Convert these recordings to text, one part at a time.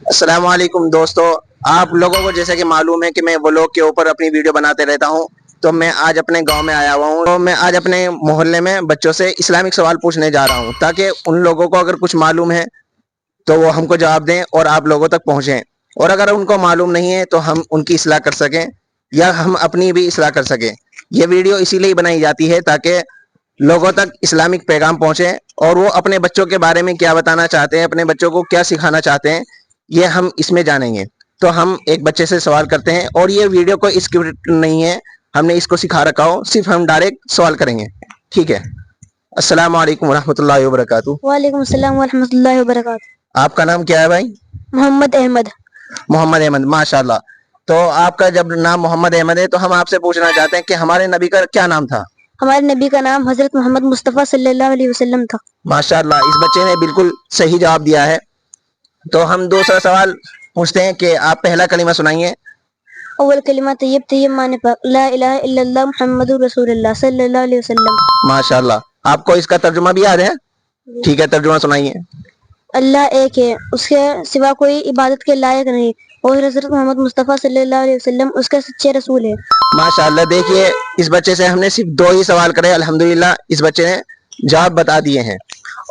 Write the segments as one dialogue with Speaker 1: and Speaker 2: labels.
Speaker 1: السلام علیکم دوستو، آپ لوگوں کو جیسے کہ معلوم ہے کہ میں ولاگ کے اوپر اپنی ویڈیو بناتے رہتا ہوں، تو میں آج اپنے گاؤں میں آیا ہوا ہوں، تو میں آج اپنے محلے میں بچوں سے اسلامک سوال پوچھنے جا رہا ہوں تاکہ ان لوگوں کو اگر کچھ معلوم ہے تو وہ ہم کو جواب دیں اور آپ لوگوں تک پہنچیں، اور اگر ان کو معلوم نہیں ہے تو ہم ان کی اصلاح کر سکیں یا ہم اپنی بھی اصلاح کر سکیں۔ یہ ویڈیو اسی لیے بنائی جاتی ہے تاکہ لوگوں تک اسلامک پیغام پہنچے اور وہ اپنے بچوں کے بارے میں کیا بتانا چاہتے ہیں، اپنے بچوں کو کیا سکھانا چاہتے ہیں، یہ ہم اس میں جانیں گے۔ تو ہم ایک بچے سے سوال کرتے ہیں اور یہ ویڈیو کوئی اسکرپٹ نہیں ہے، ہم نے اس کو سکھا رکھا ہو، صرف ہم ڈائریکٹ سوال کریں گے، ٹھیک ہے؟ السلام علیکم ورحمۃ اللہ وبرکاتہ۔
Speaker 2: وعلیکم السلام ورحمۃ اللہ وبرکاتہ۔
Speaker 1: آپ کا نام کیا ہے بھائی؟
Speaker 2: محمد احمد۔
Speaker 1: محمد احمد، ماشاء اللہ۔ تو آپ کا جب نام محمد احمد ہے تو ہم آپ سے پوچھنا چاہتے ہیں کہ ہمارے نبی کا کیا نام تھا؟
Speaker 2: ہمارے نبی کا نام حضرت محمد مصطفیٰ صلی اللہ علیہ وسلم تھا۔
Speaker 1: ماشاء اللہ، اس بچے نے بالکل صحیح جواب دیا ہے۔ تو ہم دوسرا سوال پوچھتے ہیں کہ آپ پہلا کلمہ سنائیے۔
Speaker 2: اول کلمہ طیب طیب معنی پاک، لا الہ الا اللہ محمد رسول اللہ صلی اللہ علیہ وسلم۔
Speaker 1: ماشاء اللہ، آپ کو اس کا ترجمہ بھی یاد ہے؟ ٹھیک ہے، ترجمہ سنائیے۔
Speaker 2: اللہ ایک ہے، اس کے سوا کوئی عبادت کے لائق نہیں، اور حضرت محمد مصطفیٰ صلی اللہ علیہ وسلم اس کے سچے رسول ہیں۔
Speaker 1: ماشاء اللہ، دیکھیے اس بچے سے ہم نے صرف 2 ہی سوال کرے، الحمدللہ اس بچے نے جواب بتا دیے ہیں،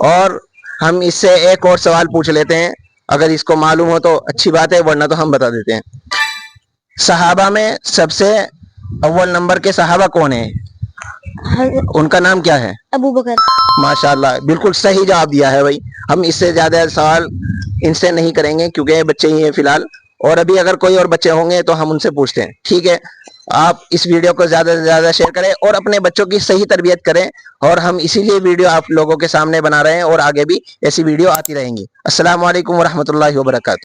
Speaker 1: اور ہم اس سے ایک اور سوال پوچھ لیتے ہیں، اگر اس کو معلوم ہو تو اچھی بات ہے، ورنہ تو ہم بتا دیتے ہیں۔ صحابہ میں سب سے اول نمبر کے صحابہ کون ہیں؟ ان کا نام کیا ہے؟
Speaker 2: ابو بکر۔
Speaker 1: ماشاءاللہ، بالکل صحیح جواب دیا ہے بھائی۔ ہم اس سے زیادہ سوال ان سے نہیں کریں گے کیونکہ بچے ہی ہیں فی الحال، اور ابھی اگر کوئی اور بچے ہوں گے تو ہم ان سے پوچھتے ہیں، ٹھیک ہے؟ آپ اس ویڈیو کو زیادہ سے زیادہ شیئر کریں اور اپنے بچوں کی صحیح تربیت کریں، اور ہم اسی لیے ویڈیو آپ لوگوں کے سامنے بنا رہے ہیں اور آگے بھی ایسی ویڈیو آتی رہیں گی۔ السلام علیکم ورحمۃ اللہ وبرکاتہ۔